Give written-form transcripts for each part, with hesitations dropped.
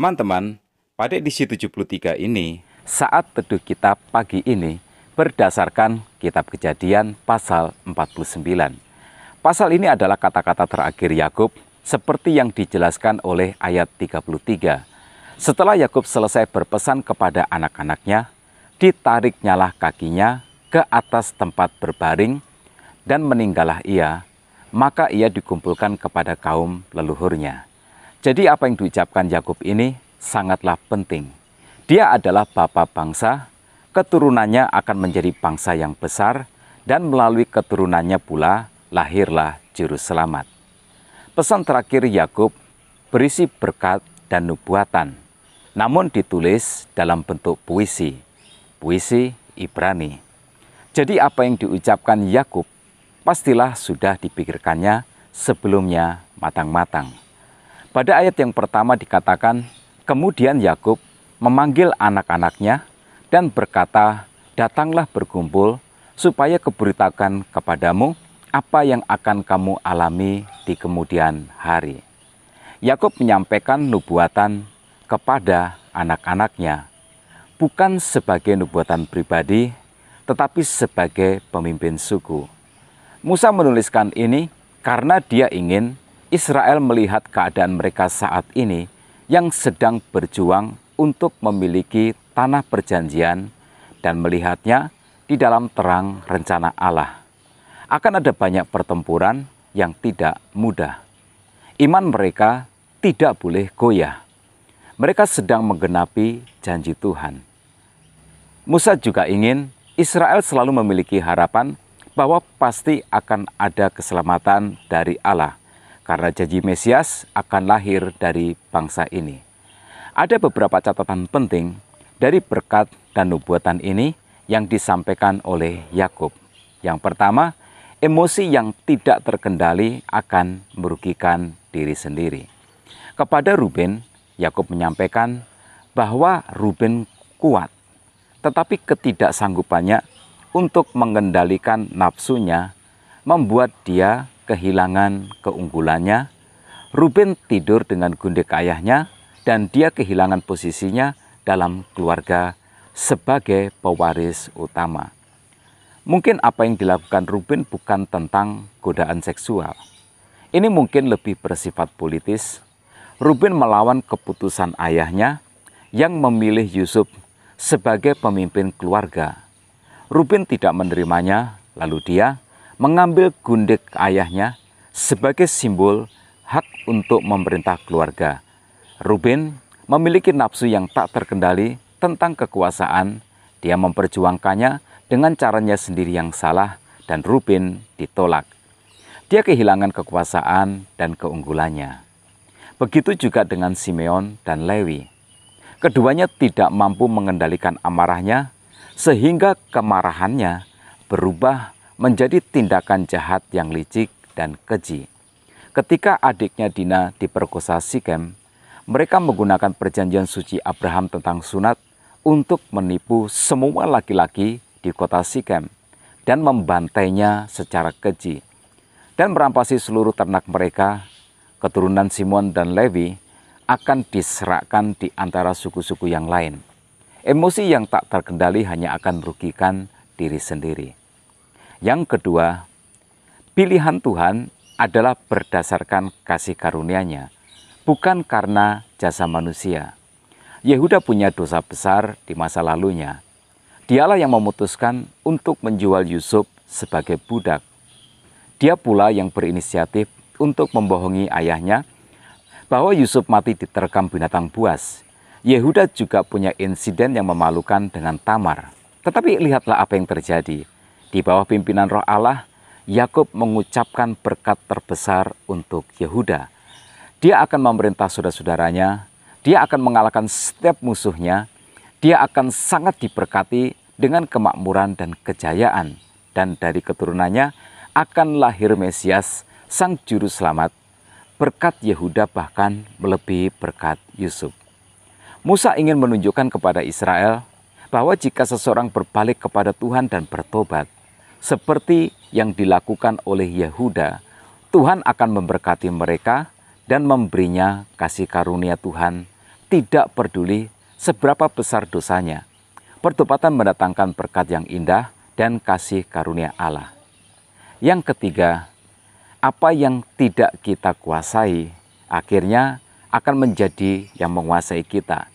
Teman-teman, pada edisi 73 ini, saat teduh kita pagi ini berdasarkan Kitab Kejadian pasal 49. Pasal ini adalah kata-kata terakhir Yakub seperti yang dijelaskan oleh ayat 33. Setelah Yakub selesai berpesan kepada anak-anaknya, ditariknyalah kakinya ke atas tempat berbaring dan meninggallah ia, maka ia dikumpulkan kepada kaum leluhurnya. Jadi apa yang diucapkan Yakub ini sangatlah penting. Dia adalah bapa bangsa, keturunannya akan menjadi bangsa yang besar, dan melalui keturunannya pula lahirlah juru selamat. Pesan terakhir Yakub berisi berkat dan nubuatan, namun ditulis dalam bentuk puisi Ibrani. Jadi apa yang diucapkan Yakub pastilah sudah dipikirkannya sebelumnya matang-matang. Pada ayat yang pertama dikatakan, kemudian Yakub memanggil anak-anaknya dan berkata, datanglah berkumpul supaya kuberitakan kepadamu apa yang akan kamu alami di kemudian hari. Yakub menyampaikan nubuatan kepada anak-anaknya, bukan sebagai nubuatan pribadi, tetapi sebagai pemimpin suku. Musa menuliskan ini karena dia ingin Israel melihat keadaan mereka saat ini yang sedang berjuang untuk memiliki tanah perjanjian dan melihatnya di dalam terang rencana Allah. Akan ada banyak pertempuran yang tidak mudah. Iman mereka tidak boleh goyah. Mereka sedang menggenapi janji Tuhan. Musa juga ingin Israel selalu memiliki harapan bahwa pasti akan ada keselamatan dari Allah, karena janji Mesias akan lahir dari bangsa ini. Ada beberapa catatan penting dari berkat dan nubuatan ini yang disampaikan oleh Yakub. Yang pertama, emosi yang tidak terkendali akan merugikan diri sendiri. Kepada Ruben, Yakub menyampaikan bahwa Ruben kuat, tetapi ketidaksanggupannya untuk mengendalikan nafsunya membuat dia kehilangan keunggulannya. Ruben tidur dengan gundik ayahnya dan dia kehilangan posisinya dalam keluarga sebagai pewaris utama. Mungkin apa yang dilakukan Ruben bukan tentang godaan seksual. Ini mungkin lebih bersifat politis. Ruben melawan keputusan ayahnya yang memilih Yusuf sebagai pemimpin keluarga. Ruben tidak menerimanya, lalu dia mengambil gundik ayahnya sebagai simbol hak untuk memerintah keluarga. Ruben memiliki nafsu yang tak terkendali tentang kekuasaan. Dia memperjuangkannya dengan caranya sendiri yang salah dan Ruben ditolak. Dia kehilangan kekuasaan dan keunggulannya. Begitu juga dengan Simeon dan Lewi. Keduanya tidak mampu mengendalikan amarahnya sehingga kemarahannya berubah menjadi tindakan jahat yang licik dan keji. Ketika adiknya Dina diperkosa Sikem, mereka menggunakan perjanjian suci Abraham tentang sunat untuk menipu semua laki-laki di kota Sikem dan membantainya secara keji dan merampasi seluruh ternak mereka. Keturunan Simon dan Lewi akan diserahkan di antara suku-suku yang lain. Emosi yang tak terkendali hanya akan merugikan diri sendiri. Yang kedua, pilihan Tuhan adalah berdasarkan kasih karunia-Nya, bukan karena jasa manusia. Yehuda punya dosa besar di masa lalunya. Dialah yang memutuskan untuk menjual Yusuf sebagai budak. Dia pula yang berinisiatif untuk membohongi ayahnya bahwa Yusuf mati diterkam binatang buas. Yehuda juga punya insiden yang memalukan dengan Tamar. Tetapi lihatlah apa yang terjadi. Di bawah pimpinan Roh Allah, Yakub mengucapkan berkat terbesar untuk Yehuda. Dia akan memerintah saudara-saudaranya, dia akan mengalahkan setiap musuhnya, dia akan sangat diberkati dengan kemakmuran dan kejayaan. Dan dari keturunannya akan lahir Mesias, Sang Juru Selamat. Berkat Yehuda bahkan melebihi berkat Yusuf. Musa ingin menunjukkan kepada Israel bahwa jika seseorang berbalik kepada Tuhan dan bertobat, seperti yang dilakukan oleh Yehuda, Tuhan akan memberkati mereka dan memberinya kasih karunia Tuhan tidak peduli seberapa besar dosanya. Pertobatan mendatangkan berkat yang indah dan kasih karunia Allah. Yang ketiga, apa yang tidak kita kuasai akhirnya akan menjadi yang menguasai kita.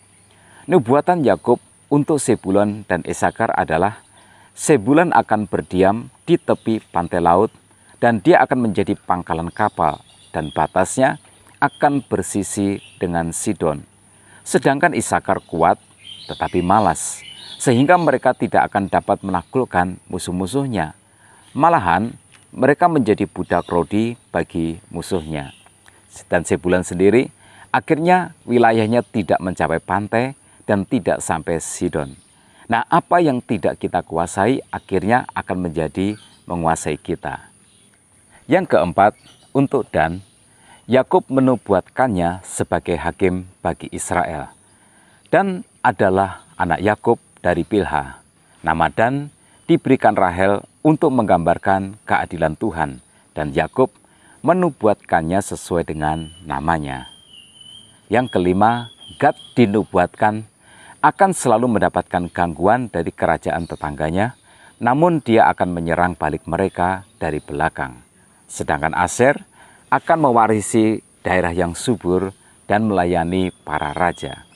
Nubuatan Yakub untuk Zebulon dan Isakar adalah Zebulon akan berdiam di tepi pantai laut dan dia akan menjadi pangkalan kapal dan batasnya akan bersisi dengan Sidon. Sedangkan Isakar kuat tetapi malas, sehingga mereka tidak akan dapat menaklukkan musuh-musuhnya. Malahan mereka menjadi budak rodi bagi musuhnya. Dan Zebulon sendiri akhirnya wilayahnya tidak mencapai pantai dan tidak sampai Sidon. Nah, apa yang tidak kita kuasai akhirnya akan menjadi menguasai kita. Yang keempat, untuk Dan, Yakub menubuatkannya sebagai hakim bagi Israel. Dan adalah anak Yakub dari Bilha. Nama Dan diberikan Rahel untuk menggambarkan keadilan Tuhan, dan Yakub menubuatkannya sesuai dengan namanya. Yang kelima, Gad dinubuatkan akan selalu mendapatkan gangguan dari kerajaan tetangganya, namun dia akan menyerang balik mereka dari belakang. Sedangkan Aser akan mewarisi daerah yang subur dan melayani para raja.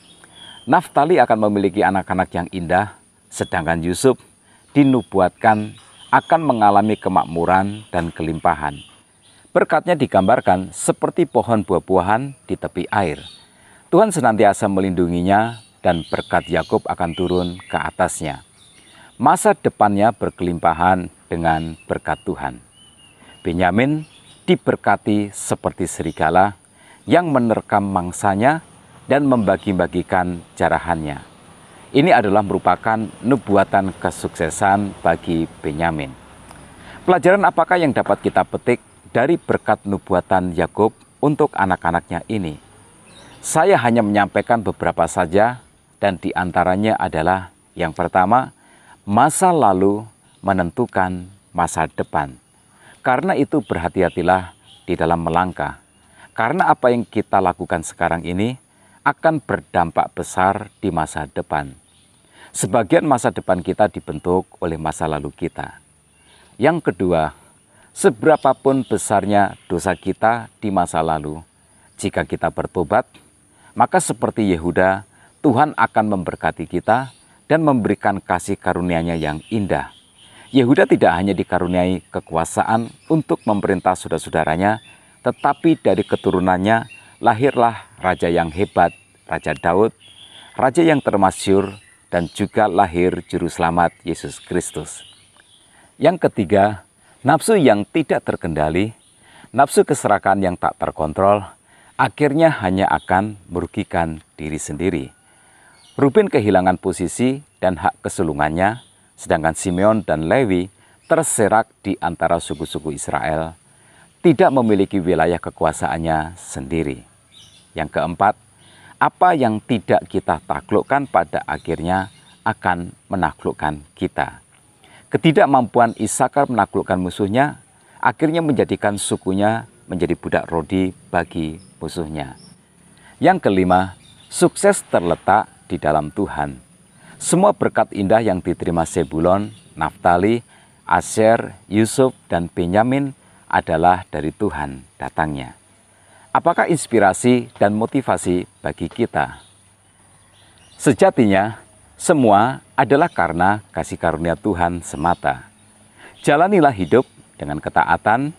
Naftali akan memiliki anak-anak yang indah, sedangkan Yusuf dinubuatkan akan mengalami kemakmuran dan kelimpahan. Berkatnya digambarkan seperti pohon buah-buahan di tepi air. Tuhan senantiasa melindunginya dan berkat Yakub akan turun ke atasnya. Masa depannya berkelimpahan dengan berkat Tuhan. Benyamin diberkati seperti serigala yang menerkam mangsanya dan membagi-bagikan jarahannya. Ini adalah merupakan nubuatan kesuksesan bagi Benyamin. Pelajaran apakah yang dapat kita petik dari berkat nubuatan Yakub untuk anak-anaknya ini? Saya hanya menyampaikan beberapa saja, dan diantaranya adalah yang pertama, masa lalu menentukan masa depan. Karena itu berhati-hatilah di dalam melangkah. Karena apa yang kita lakukan sekarang ini akan berdampak besar di masa depan. Sebagian masa depan kita dibentuk oleh masa lalu kita. Yang kedua, seberapapun besarnya dosa kita di masa lalu, jika kita bertobat, maka seperti Yehuda, Tuhan akan memberkati kita dan memberikan kasih karunia-Nya yang indah. Yehuda tidak hanya dikaruniai kekuasaan untuk memerintah saudara-saudaranya, tetapi dari keturunannya lahirlah raja yang hebat, Raja Daud, raja yang termasyhur, dan juga lahir Juru Selamat Yesus Kristus. Yang ketiga, nafsu yang tidak terkendali, nafsu keserakahan yang tak terkontrol, akhirnya hanya akan merugikan diri sendiri. Ruben kehilangan posisi dan hak kesulungannya, sedangkan Simeon dan Lewi terserak di antara suku-suku Israel, tidak memiliki wilayah kekuasaannya sendiri. Yang keempat, apa yang tidak kita taklukkan pada akhirnya akan menaklukkan kita. Ketidakmampuan Isakar menaklukkan musuhnya akhirnya menjadikan sukunya menjadi budak rodi bagi musuhnya. Yang kelima, sukses terletak di dalam Tuhan. Semua berkat indah yang diterima Zebulon, Naftali, Aser, Yusuf, dan Benyamin adalah dari Tuhan datangnya. Apakah inspirasi dan motivasi bagi kita? Sejatinya, semua adalah karena kasih karunia Tuhan semata. Jalanilah hidup dengan ketaatan,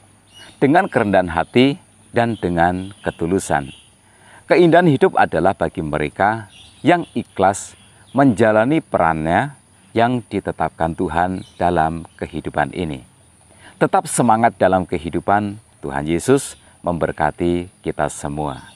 dengan kerendahan hati, dan dengan ketulusan. Keindahan hidup adalah bagi mereka yang ikhlas menjalani perannya yang ditetapkan Tuhan dalam kehidupan ini. Tetap semangat dalam kehidupan. Tuhan Yesus memberkati kita semua.